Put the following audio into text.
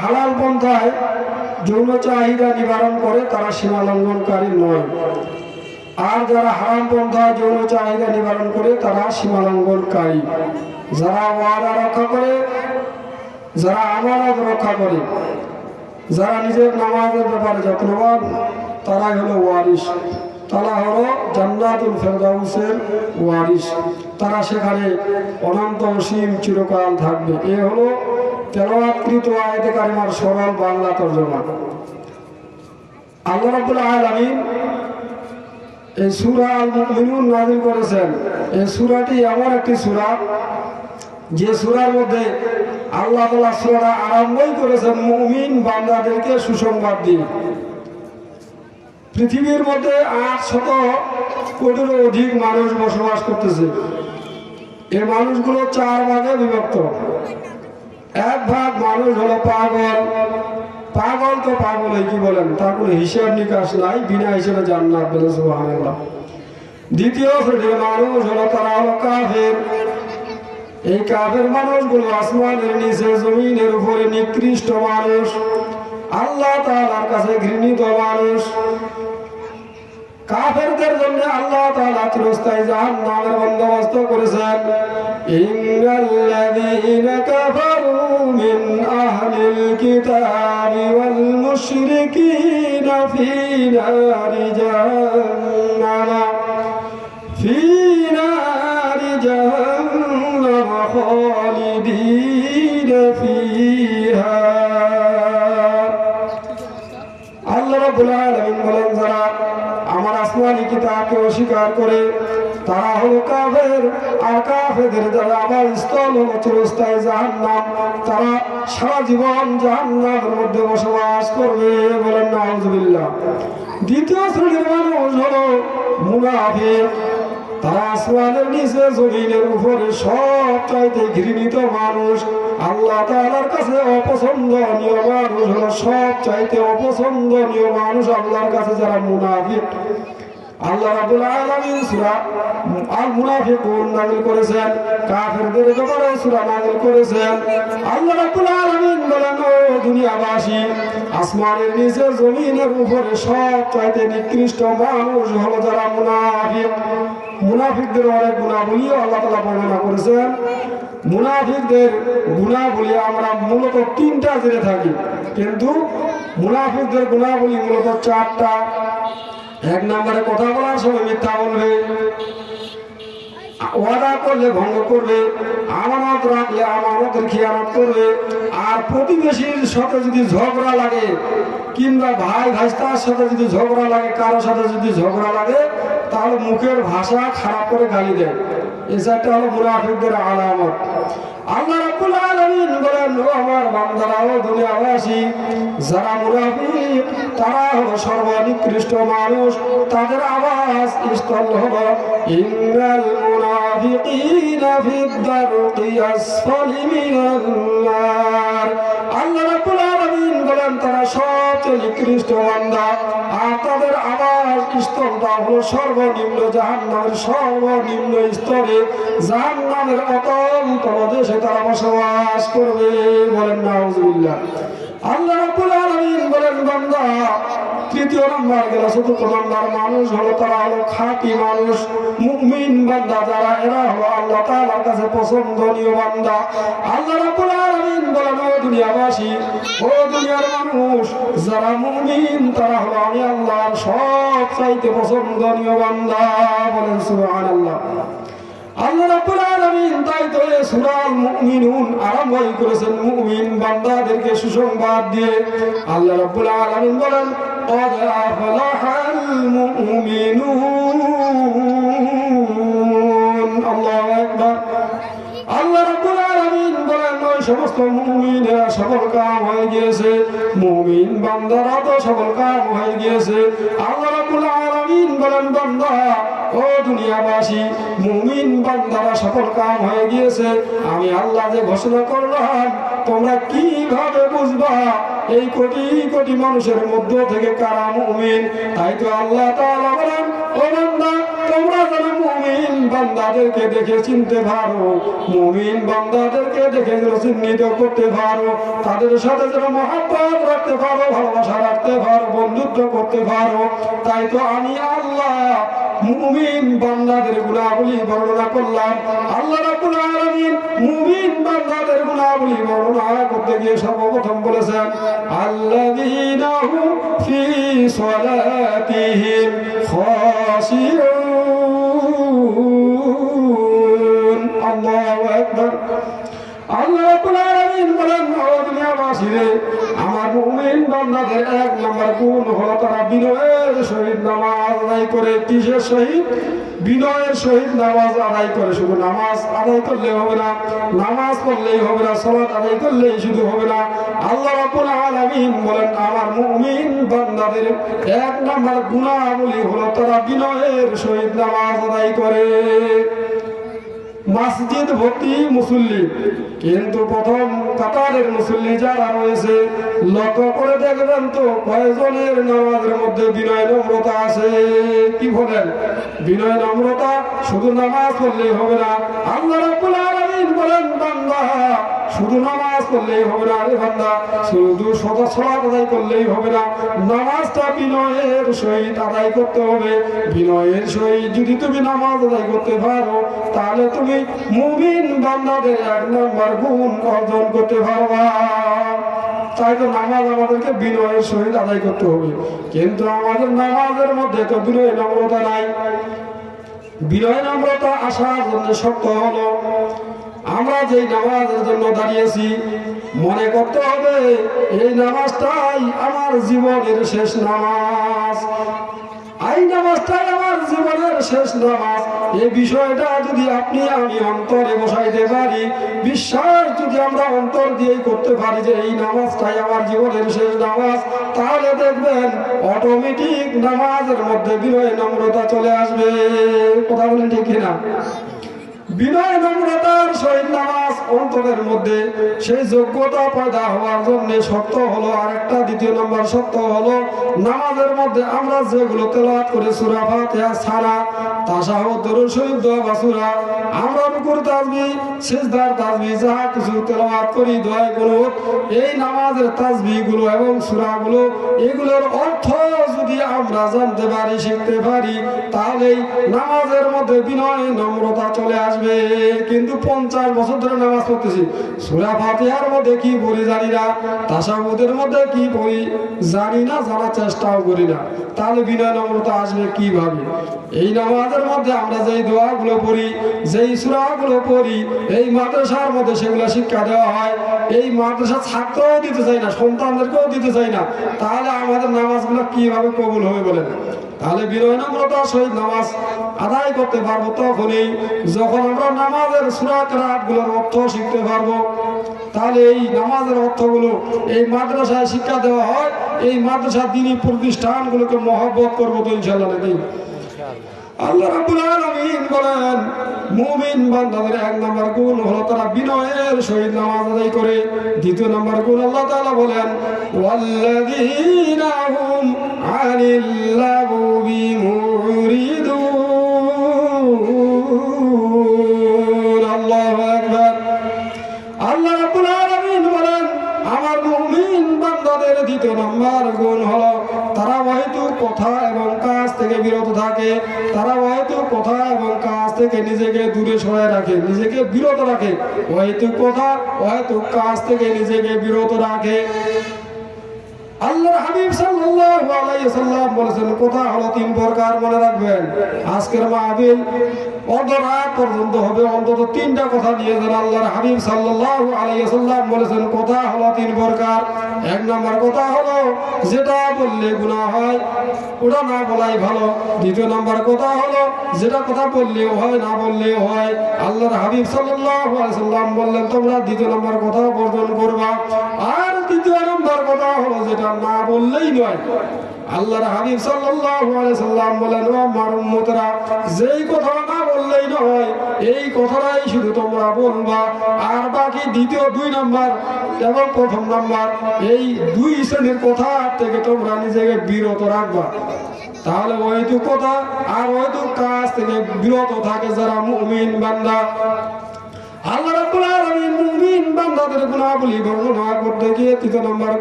হালাল পন্থায় যৌন চাহিদা নিবারণ করে তারা সীমা লঙ্ঘনকারী নয়, আর যারা হারাম পন্থায় যৌন চাহিদা নিবারণ করে তারা সীমা লঙ্ঘনকারী। যারা ওয়াদা রক্ষা করে, যারা আমানত রক্ষা করে, যারা নিজের নামাজের ব্যাপারে যত্নবান, তারাই হলো ওয়ারিস। তারা হলো জান্নাতুল ফেরদাউসের ওয়ারিস। তারা সেখানে অনন্ত অসীম চিরকাল থাকবে। এ হলো তেলাওয়াতকৃত আয়াতে কারিমার সরল বাংলা তরজমা। আল্লাহ রাব্বুল আলামিন এই সূরা আল মুমিনুন নাযিল করেছেন। এই সূরাটি এমন একটি সূরা যে সূরার মধ্যে আল্লাহ তাআলা সূরাটা আরম্ভই করেছেন মুমিন বান্দাদেরকে সুসংবাদ দিয়ে। পৃথিবীর মধ্যে 800 কোটিরও অধিক মানুষ বসবাস করতেছে। এই মানুষগুলো 4 ভাগে বিভক্ত। এক ভাগ মানুষ হলো পাগল। পাগল তো পাগলই, কি বলেন, তার কোনো হিসাব নিকাশ নাই, বিনা হিসেবে জান্নাত পেল, সুবহানাল্লাহ। দ্বিতীয় শ্রেণীর মানুষ হলো তারা হলো কাফের। এই কাফের মানুষগুলো আসমানের নিচে জমিনের উপরে নিকৃষ্ট মানুষ, আল্লাহ তাআলার কাছে ঘৃণিত মানুষ। কাফেরদের জন্য আল্লাহ তাআলা চিরস্থায়ী জাহান্নামের বন্দোবস্ত করেছেন। ইন্নাল্লাযীনা কাফারু মিন আহলিল কিতাবি ওয়াল মুশরিকিনা ফী নারি জাহান্নাম খালিদিনা ফীহা। আল্লাহ রাব্বুল আলামিন বলেন, যারা আমার আসমানি কিতাবকে অস্বীকার করে তারা হলো কাফের। আর কাফেরদের যারা আবার স্থল হলো চিরস্থায়ী জাহান্নাম, তারা সারা জীবন জাহান্নামের মধ্যে বসবাস করবে, বলেন নাউযুবিল্লাহ। দ্বিতীয় শ্রেণীর মানুষ হলো মুনাফিক। তারা আসমানের নিচে জমিনের উপরে সবচাইতে ঘৃণিত মানুষ, আল্লাহ তাআলার কাছে অপছন্দনীয় মানুষ হলো সবচাইতে অপছন্দনীয় মানুষ আল্লাহর কাছে যারা মুনাফিক। আল্লাহ রাব্বুল আলামিন সূরা আল মুনাফিকুন নাযিল করেছেন, কাফেরদের ব্যাপারে সূরা নাযিল করেছেন। আল্লাহ রাব্বুল আলামিন বলেন, ও দুনিয়াবাসী, আসমানের নিচে জমিনের উপরে সবচাইতে নিকৃষ্ট মানুষ হলো যারা মুনাফিক। মুনাফিকদের অনেক গুণাবলী আল্লাহ তাআলা বর্ণনা করেছেন। মুনাফিকদের গুণাবলী আমরা মূলত 3টা জেনে থাকি, কিন্তু মুনাফিকদের গুণাবলী মূলত 4টা। 1 নম্বরে কথা বলার সময় মিথ্যা বলবে, ওয়াদা করলে ভঙ্গ করবে, আমানত রাখলে আমানতের খেয়ানত করবে। আর প্রতিবেশীর সাথে যদি ঝগড়া লাগে, কিংবা ভাই ভাইস্তার সাথে যদি ঝগড়া লাগে, কারোর সাথে যদি ঝগড়া লাগে, তাহলে মুখের ভাষা খারাপ করে গালি দেয়। এই 4টা হলো মুনাফিকদের আলামত। আল্লাহ রাব্বুল আলামিন বলেন, ও আমার বান্দারা, ও দুনিয়াবাসী, যারা মুনাফিক তারা হলো সর্বনিকৃষ্ট মানুষ। তাদের আওয়াজ স্থল হলো ইন্নাল মুনাফিকিনা ফিদ দারকি আসফালি মিনান নার। আল্লাহ রাব্বুল আলামিন বলেন, তারা সবচেয়ে নিকৃষ্ট বান্দা, আর তাদের আওয়াজ স্থলটা হলো সর্বনিম্ন জাহান্নামের সর্বনিম্ন স্তরে, জাহান্নামের অতল তলদেশে তারা বসবাস করবে, বলেন নাউযুবিল্লাহ। আল্লাহ রাব্বুল আলামিন বলেন, বান্দা, 3য় নম্বর গেল 4th নম্বর মানুষ হলো তারা হলো খাঁটি মানুষ, মুমিন বান্দা যারা, এরা হলো আল্লাহ তাআলার কাছে পছন্দনীয় বান্দা। আল্লাহ রাব্বুল আলামিন বলেন, ও দুনিয়াবাসী, ও দুনিয়ার মানুষ, যারা মুমিন তারা হলো আমি আল্লাহর সবচাইতে পছন্দনীয় বান্দা, বলেন সুবহানাল্লাহ। আল্লাহ রাব্বুল আলামিন তাই তো এই সূরা আল মুমিনুন আরম্ভ করেছেন মুমিন বান্দাদেরকে সুসংবাদ দিয়ে। আল্লাহ রাব্বুল আলামিন বলেন, قد أفلح المؤمنون। আল্লাহু আকবার। আল্লাহ রাব্বুল আলামিন বলেন, ওই সমস্ত মুমিনেরা সফল কাম হয়ে গিয়েছে, মুমিন বান্দারা তো সফল কাম হয়ে গিয়েছে। আল্লাহ রাব্বুল আলামিন বলেন, বান্দা, ও দুনিয়াবাসী, মুমিন বান্দারা সফল কাম হয়ে গিয়েছে। আমি আল্লাহ যে ঘোষণা করলাম, তোমরা কিভাবে বুঝবা এই কোটি কোটি মানুষের মধ্য থেকে কারা মুমিন? তাই তো আল্লাহ তাআলা বলেন, ও বান্দা, তোমরা যেন মুমিন বান্দাদেরকে দেখে চিনতে পারো, মুমিন বান্দাদেরকে দেখে যেন চিহ্নিত করতে পারো, তাদের সাথে যেন মহব্বত রাখতে পারো, ভালোবাসা রাখতে পারো, বন্ধুত্ব করতে পারো। তাই তো আমি আল্লাহ মুমিন বান্দাদের গুণাবলী বর্ণনা করলাম। আল্লাহ রাব্বুল আলামিন মুমিন বান্দাদের গুণাবলী বর্ণনা করতে গিয়ে সর্বপ্রথম বলেছেন আল্লাযীনা হুম ফি সালাতিহিম খাশিউন। আল্লাহু আকবার। আল্লাহ রাব্বুল আলামিন বলেন, ও দুনিয়াবাসীরে, আমার মুমিন বান্দাদের এক নম্বর গুণ হলো তারা বিনয়ের সহিত নামাজ আদায় করে। কিসের সহিত? বিনয়ের সহিত নামাজ আদায় করে। শুধু নামাজ আদায় করলে হবে না, নামাজ পড়লেই হবে না, সালাত আদায় করলেই শুধু হবে না। আল্লাহ রাব্বুল আলামিন বলেন আমার মুমিন বান্দাদের এক নম্বর গুণাবলী হলো তারা বিনয়ের সহিত নামাজ আদায় করে। মসজিদ ভর্তি মুসল্লি, কিন্তু প্রথম কাতারের মুসল্লি যারা রয়েছে লক্ষ্য করে দেখবেন তো কয়জনের নামাজের মধ্যে বিনয় নম্রতা আছে? কি বলেন? বিনয় নম্রতা শুধু নামাজ পড়লেই হবে না। আল্লাহ রাব্বুল আলামিন বলেন বান্দা শুধু নামাজ পড়লেই হবে না, রে বান্দা শুধু সদা সালাত আদায় করলেই হবে না, নামাজটা বিনয়ের সহিত আদায় করতে হবে। বিনয়ের সহিত যদি তুমি নামাজ আদায় করতে পারো তাহলে তুমি মুমিন বান্দাদের এক নম্বর গুণ অর্জন করতে পারবা। তাই তো নামাজ আমাদেরকে বিনয়ের সহিত আদায় করতে হবে, কিন্তু আমাদের নামাজের মধ্যে তো বিনয় নম্রতা নাই। বিনয় নম্রতা আসার জন্য শর্ত হলো আমরা যেই নামাজের জন্য দাঁড়িয়েছি মনে করতে হবে এই নামাজটাই আমার জীবনের শেষ নামাজ, এই নামাজটাই আমার জীবনের শেষ নামাজ। এই বিষয়টা যদি আপনি আমি অন্তরে বসাইতে পারি, বিশ্বাস যদি আমরা অন্তর দিয়েই করতে পারি যে এই নামাজটাই আমার জীবনের শেষ নামাজ, তাহলে দেখবেন অটোমেটিক নামাজের মধ্যে বিনয় নম্রতা চলে আসবে। কথা বলেন ঠিক কিনা? বিনয় নম্রতার সহিত নামাজ অন্তরের মধ্যে সেই যোগ্যতা পয়দা হওয়ার জন্য শর্ত হলো আরেকটা, দ্বিতীয় নম্বর শর্ত হলো নামাজের মধ্যে আমরা যেগুলো তেলাওয়াত করে সূরা ফাতিহা ছাড়া তাশাহুদ দরুদ শরীফ দোয়া বা সূরা আমরা রুকুর তাসবিহ সিজদার তাসবিহ যাহা কিছু তেলাওয়াত করি দোয়া কুনুত, এই নামাজের তাসবিহগুলো এবং সূরাগুলো এগুলোর অর্থ যদি আমরা জানতে পারি শিখতে পারি তাহলে নামাজের মধ্যে বিনয় নম্রতা চলে আসবে। কিন্তু 50 বছর ধরে নামাজ পড়তেছি, সূরা ফাতিহার মধ্যে কি পড়ি জানি না, তাশাহুদের মধ্যে কি পড়ি জানি না, জানার চেষ্টাও করি না, তাহলে বিনয় নম্রতা আসবে কিভাবে? এই নামাজের মধ্যে আমরা যেই দোয়াগুলো পড়ি যেই সূরাগুলো পড়ি এই মাদ্রাসার মধ্যে সেগুলো শিক্ষা দেওয়া হয়, এই মাদ্রাসা ছাত্রও দিতে চাই না, সন্তানদেরকেও দিতে চাই না, তাহলে আমাদের নামাজগুলো কিভাবে কবুল হবে বলেন? তাহলে বিনয় নম্রতার সহিত নামাজ আদায় করতে পারবো তখনই যখন আমরা নামাজের সূরা কিরাআতগুলোর অর্থ শিখতে পারবো। তাহলে এই নামাজের অর্থগুলো এই মাদ্রাসায় শিক্ষা দেওয়া হয়, এই মাদ্রাসা দ্বীনী প্রতিষ্ঠানগুলোকে মহব্বত করবো তো ইনশাআল্লাহ নাকি? আল্লাহ রাব্বুল আলামিন বলেন মুমিন বান্দাদের এক নম্বর গুণ হলো তারা বিনয়ের সহিত নামাজ আদায় করে। দ্বিতীয় নম্বর গুণ আল্লাহ তাআলা বলেন ওয়াল্লাযীনা হুম আনিল লাগবি মুরিদুন। আল্লাহু আকবার। আল্লাহ রাব্বুল আলামিন বলেন আমার মুমিন বান্দাদের দ্বিতীয় নম্বর গুণ হলো তারা হয়তো কথা এবং কাজ থেকে বিরত থাকে, তারা হয়তো কথা এবং কাজ থেকে নিজেকে দূরে সরায় রাখে, নিজেকে বিরত রাখে, হয়তো কথা হয়তো কাজ থেকে নিজেকে বিরত রাখে। আল্লাহর হাবিব সাল্লাল্লাহু আলাইহি ওয়াসাল্লাম বলেছেন কথা হলো 3 প্রকার, মনে রাখবেন। আজকের মাহফিল অর্ধরাত পর্যন্ত হবে, অন্তত 3টা কথা নিয়ে যান। আল্লাহর হাবিব সাল্লাল্লাহু আলাইহি ওয়াসাল্লাম বলেছেন কথা হলো 3 প্রকার। এক নম্বর কথা হলো যেটা বললে গুনাহ হয় ওটা না বলাই ভালো। দ্বিতীয় নম্বর কথা হলো যেটা কথা বললেও হয় না বললেও হয়। আল্লাহর হাবিব সাল্লাল্লাহু আলাইহি ওয়াসাল্লাম বললেন তোমরা দ্বিতীয় নম্বর কথা বর্জন করবা। আর তৃতীয় নম্বর কথা হলো যেটা না বললেই নয়। আল্লাহর হাবিব সাল্লাল্লাহু আলাইহি সাল্লাম বলেন ও আমার উম্মতরা যেই কথা না বললেই নয় এই কথাটাই শুধু তোমরা বলবা, আর বাকি দ্বিতীয় 2 নম্বর এবং প্রথম নম্বর এই 2 শ্রেণীর কথা থেকে তোমরা নিজেকে বিরত রাখবা। তাহলে ওইটুক কথা আর ওইটুক কাজ থেকে বিরত থাকে যারা মুমিন বান্দা। আল্লাহ রাব্বুল আলামিন মুমিন বান্দাদের গুনাহগুলি বর্ণনা করতে গিয়ে 3 নম্বর